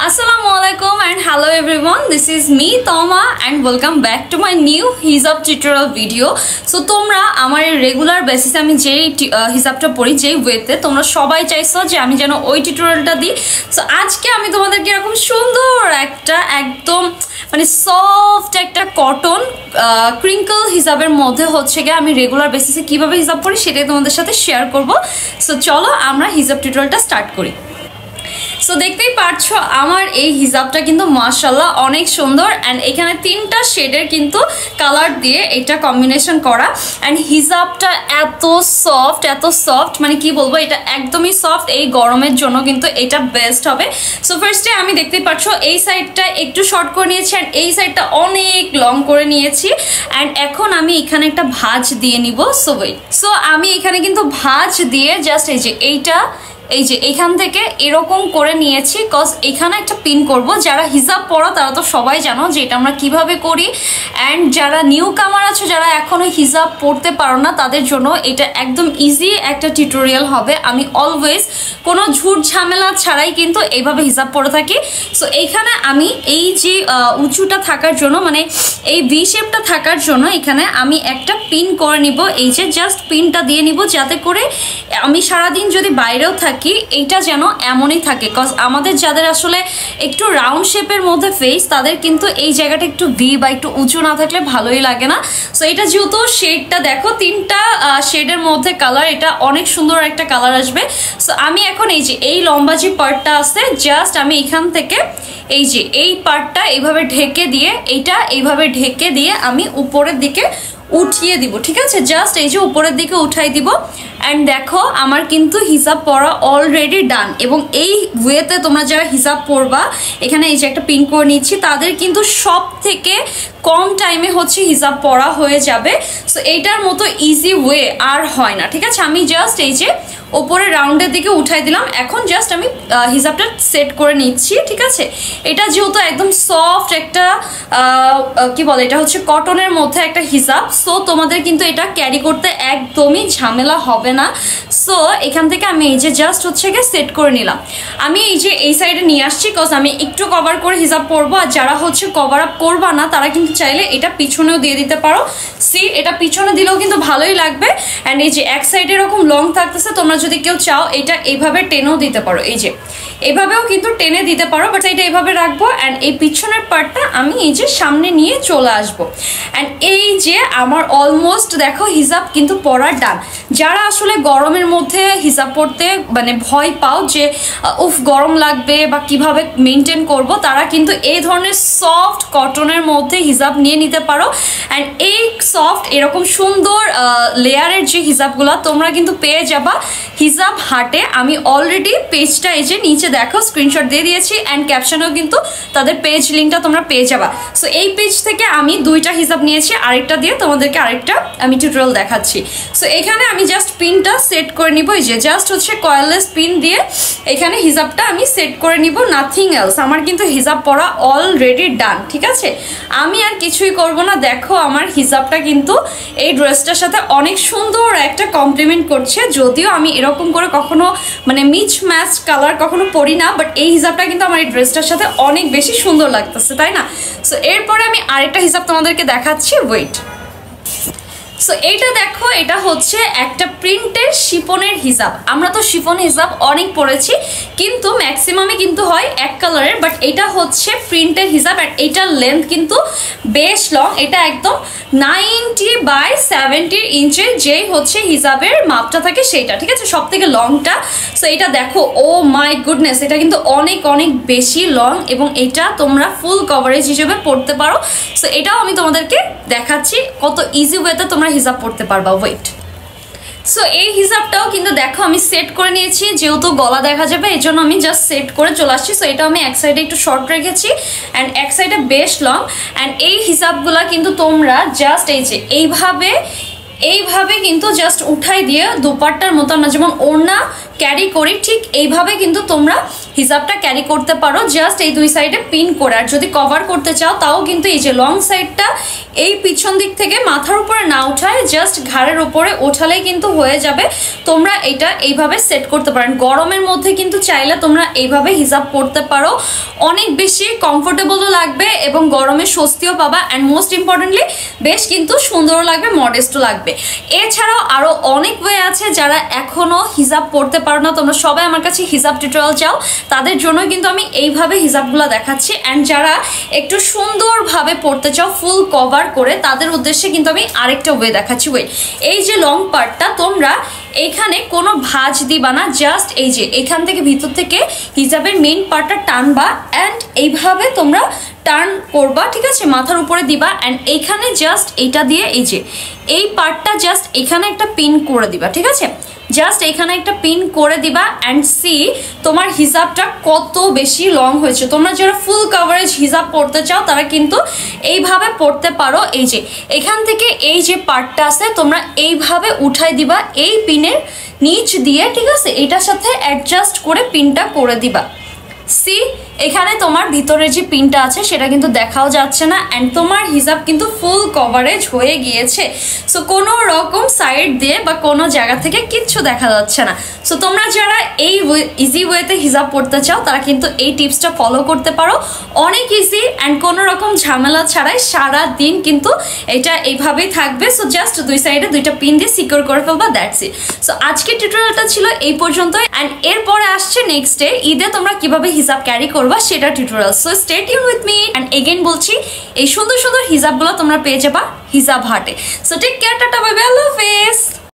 Assalamualaikum and hello everyone, this is me Toma and welcome back to my new hijab tutorial video. So তোমরা আমার regular বেসিসে আমি যে হিজাবটা পড়ি যে ওয়েতে তোমরা সবাই চাইছো যে আমি যেন ওই টিউটোরিয়ালটা দিই। সো আজকে আমি তোমাদেরকে এরকম সুন্দর একটা একদম মানে সফট একটা কটন ক্রিঙ্কল হিজাবের মধ্যে হচ্ছে গিয়ে আমি রেগুলার বেসিসে কিভাবে হিজাব পড়ি সেটাই তোমাদের সাথে শেয়ার করব। সো চলো আমরা হিজাব টিউটোরিয়ালটা স্টার্ট করি। সো দেখতেই পাচ্ছ আমার এই হিজাবটা কিন্তু মাশাআল্লাহ অনেক সুন্দর এন্ড এখানে তিনটা শেডের কিন্তু কালার দিয়ে এটা কম্বিনেশন করা এন্ড হিজাবটা এত সফট মানে কি বলবো এটা একদমই সফট। এই গরমের জন্য কিন্তু এটা বেস্ট হবে। সো ফার্স্টে আমি দেখতেই পাচ্ছ এই সাইডটা একটু শর্ট করে নিয়েছি এন্ড এই সাইডটা অনেক লং করে নিয়েছি এন্ড এখন আমি এখানে একটা ভাঁজ দিয়ে নিব। সো আমি এখানে কিন্তু ভাঁজ দিয়ে জাস্ট এই যে এইখান থেকে এরকম করে নিয়েছি কজ এখানে একটা পিন করব। যারা হিজাব পরা তারা তো সবাই জানো যে এটা আমরা কিভাবে করি অ্যান্ড যারা নিউ কামার আছো যারা এখনো হিজাব পড়তে পারো না তাদের জন্য এটা একদম ইজি একটা টিউটোরিয়াল হবে। আমি অলওয়েজ কোনো ঝুট ঝামেলা ছাড়াই কিন্তু এইভাবে হিজাব পরে থাকি। সো এইখানে আমি এই যে উঁচুটা থাকার জন্য মানে এই ভি শেপটা থাকার জন্য এখানে আমি একটা পিন করে নিব। এই যে জাস্ট পিনটা দিয়ে নিব যাতে করে আমি সারাদিন যদি বাইরেও থাকি এইটা যেন এমনই থাকে কজ আমাদের যাদের আসলে একটু রাউন্ড শেপের মধ্যে ফেস তাদের কিন্তু এই জায়গাটা একটু ভি বা একটু উঁচু না থাকলে ভালোই লাগে না। সো এটা যেহেতু শেডটা দেখো তিনটা শেডের মধ্যে কালার এটা অনেক সুন্দর একটা কালার আসবে। সো আমি এখন এই যে এই লম্বা যে পার্টটা আছে জাস্ট আমি এখান থেকে এই যে এই পার্টটা এইভাবে ঢেকে দিয়ে এইটা এইভাবে ঢেকে দিয়ে আমি উপরের দিকে উঠিয়ে দিব। ঠিক আছে, জাস্ট এই যে উপরের দিকে উঠাই দিব অ্যান্ড দেখো আমার কিন্তু হিজাব পরা অলরেডি ডান। এবং এই ওয়েতে তোমরা যারা হিজাব পরবা এখানে এই যে একটা পিন করে নিচ্ছি তাদের কিন্তু সব থেকে কম টাইমে হচ্ছে হিজাব পরা হয়ে যাবে। সো এইটার মতো ইজি ওয়ে আর হয় না। ঠিক আছে, আমি জাস্ট এই যে ওপরে রাউন্ডের দিকে উঠাই দিলাম। এখন জাস্ট আমি হিজাবটা সেট করে নিচ্ছি। ঠিক আছে, এটা যেহেতু একদম সফট একটা কি বলে এটা হচ্ছে কটনের মধ্যে একটা হিজাব। সো তোমাদের কিন্তু এটা ক্যারি করতে একদমই ঝামেলা হবে না। সো এখান থেকে আমি এই যে জাস্ট হচ্ছে গিয়ে সেট করে নিলাম। আমি এই যে এই সাইডে নিয়ে আসছি কজ আমি একটু কভার করে হিজাব পরবো আর যারা হচ্ছে কভার আপ করবা না তারা কিন্তু চাইলে এটা পিছনেও দিয়ে দিতে পারো। এটা পিছনে দিলেও কিন্তু ভালোই লাগবে অ্যান্ড এই যে এক সাইডে এরকম লং থাকতেছে তোমরা যদি কেউ চাও এটা এইভাবে টেনেও দিতে পারো। এই যে এভাবেও কিন্তু টেনে দিতে পারো বাট এটা এইভাবে রাখবো অ্যান্ড এই পিছনের পার্টটা আমি এই যে সামনে নিয়ে চলে আসবো অ্যান্ড এই যে আমার অলমোস্ট দেখো হিজাব কিন্তু পরা ডান। যারা আসলে গরমের মধ্যে হিজাব পরতে মানে ভয় পাও যে উফ গরম লাগবে বা কিভাবে মেনটেন করব তারা কিন্তু এই ধরনের সফট কটনের মধ্যে হিজাব নিয়ে নিতে পারো অ্যান্ড এই সফট এরকম সুন্দর লেয়ারের যে হিজাবগুলো তোমরা কিন্তু পেয়ে যাবা হিজাব হাটে। আমি অলরেডি পেজটা এই যে নিচে দেখো স্ক্রিনশট দিয়ে দিয়েছি অ্যান্ড ক্যাপশনেও কিন্তু তাদের পেজ লিঙ্কটা তোমরা পেয়ে যাবা। সো এই পেজ থেকে আমি দুইটা হিজাব নিয়েছি, আরেকটা দিয়ে তোমাদেরকে আরেকটা আমি টিউটোরিয়াল দেখাচ্ছি। সো এখানে আমি জাস্ট পিনটা সেট করে নিব। এই যে জাস্ট হচ্ছে কয়েললেস পিন দিয়ে এখানে হিজাবটা আমি সেট করে নিব, নাথিং এলস। আমার কিন্তু হিজাব পরা অলরেডি ডান। ঠিক আছে, আমি আর কিছুই করব না। দেখো আমার হিজাবটা কিন্তু এই ড্রেসটার সাথে অনেক সুন্দর একটা কমপ্লিমেন্ট করছে। যদিও আমি এরকম করে কখনো মানে মিচ ম্যাচ কালার কখনো পরি না বাট এই হিজাবটা কিন্তু আমার এই ড্রেসটার সাথে অনেক বেশি সুন্দর লাগতেছে, তাই না? সো এরপরে আমি আরেকটা হিজাব তোমাদেরকে দেখাচ্ছি, ওয়েট। সো এইটা দেখো এটা হচ্ছে একটা প্রিন্টের শিফনের হিজাব। আমরা তো শিফন হিজাব অনেক পরেছি কিন্তু ম্যাক্সিমামে কিন্তু হয় এক কালারের বাট এটা হচ্ছে প্রিন্টের হিজাব আর এটার লেন্থ কিন্তু বেশ লং। এটা একদম 90/70 ইঞ্চের যেই হচ্ছে হিজাবের মাপটা থাকে সেইটা। ঠিক আছে, সব থেকে লংটা। সো এটা দেখো ও মাই গুডনেস এটা কিন্তু অনেক অনেক বেশি লং এবং এটা তোমরা ফুল কভারেজ হিসেবে পড়তে পারো। সো এটাও আমি তোমাদেরকে দেখাচ্ছি কত ইজি ওয়েতে তোমরা হিজাব পড়তে পারবা। ওয়েট, সো এই হিজাবটাও কিন্তু দেখো আমি সেট করে নিয়েছি যেহেতু গলা দেখা যাবে এই জন্য আমি জাস্ট সেট করে চলে আসছি। সো এটা আমি এক সাইডে একটু শর্ট রেখেছি অ্যান্ড এক সাইডে বেশ লং অ্যান্ড এই হিজাবগুলা কিন্তু তোমরা জাস্ট এই যে এইভাবে কিন্তু জাস্ট উঠাই দিয়ে দুপাট্টার মতো আমরা যেমন ওড়না ক্যারি করি ঠিক এইভাবে কিন্তু তোমরা হিজাবটা ক্যারি করতে পারো, জাস্ট এই দুই সাইডে পিন করে। আর যদি কভার করতে চাও তাও কিন্তু এই যে লং সাইডটা এই পিছন দিক থেকে মাথার উপরে না উঠায় জাস্ট ঘাড়ের উপরে ওঠালেই কিন্তু হয়ে যাবে। তোমরা এটা এইভাবে সেট করতে পারেন। গরমের মধ্যে কিন্তু চাইলে তোমরা এইভাবে হিজাব পরতে পারো, অনেক বেশি কমফোর্টেবলও লাগবে এবং গরমে স্বস্তিও পাবা, অ্যান্ড মোস্ট ইম্পর্টেন্টলি বেশ কিন্তু সুন্দরও লাগবে, মডেস্টও লাগবে। এছাড়াও আরও অনেক ওয়ে আছে, যারা এখনও হিজাব পরতে পারো না, তোমরা সবাই আমার কাছে হিজাব টিউটোরিয়াল চাও, তাদের জন্য কিন্তু আমি এইভাবে হিজাবগুলো দেখাচ্ছি। অ্যান্ড যারা একটু সুন্দরভাবে পরতে চাও ফুল কভার করে, তাদের উদ্দেশ্যে কিন্তু আমি আরেকটা ওয়ে দেখাচ্ছি। ওয়েট, এই যে লং পার্টটা তোমরা এইখানে কোনো ভাঁজ দিবা না, জাস্ট এই যে এখান থেকে ভিতর থেকে হিজাবের মেইন পার্টটা টানবা অ্যান্ড এইভাবে তোমরা টার্ন করবা, ঠিক আছে, মাথার উপরে দিবা অ্যান্ড এইখানে জাস্ট এইটা দিয়ে এই যে এই পার্টটা জাস্ট এখানে একটা পিন করে দিবা, ঠিক আছে, জাস্ট এখানে একটা পিন করে দিবা অ্যান্ড সি তোমার হিজাবটা কত বেশি লং হয়েছে। তোমরা যারা ফুল কভারেজ হিজাব পরতে চাও তারা কিন্তু এইভাবে পরতে পারো। এই যে এখান থেকে এই যে পার্টটা আছে তোমরা এইভাবে উঠাই দিবা এই পিনের নিচ দিয়ে, ঠিক আছে, এটার সাথে অ্যাডজাস্ট করে পিনটা করে দিবা। সি এখানে তোমার ভিতরে যে পিনটা আছে সেটা কিন্তু দেখাও যাচ্ছে না অ্যান্ড তোমার হিজাব কিন্তু ফুল কভারেজ হয়ে গিয়েছে। সো কোনো রকম সাইড দিয়ে বা কোনো জায়গা থেকে কিচ্ছু দেখা যাচ্ছে না। সো তোমরা যারা এই ইজি ওয়েতে হিজাব পড়তে চাও তারা কিন্তু এই টিপসটা ফলো করতে পারো, অনেক ইজি অ্যান্ড কোনো রকম ঝামেলা ছাড়াই সারা দিন কিন্তু এটা এইভাবেই থাকবে। সো জাস্ট দুই সাইডে দুইটা পিন দিয়ে সিকিউর করে ফেলবা, দ্যাটস ইট। সো আজকের টিউটোরিয়ালটা ছিল এই পর্যন্তই অ্যান্ড এরপরে আসছে নেক্সট ডে ঈদে তোমরা কিভাবে হিজাব ক্যারি করবা সেটা tutorial. So stay tune with me and again বলছি এই সুন্দর সুন্দর হিজাবগুলো তোমরা পেয়ে যাবা হিজাব হাটে। So take care, tata, bye bye, আল্লাহ হাফেজ।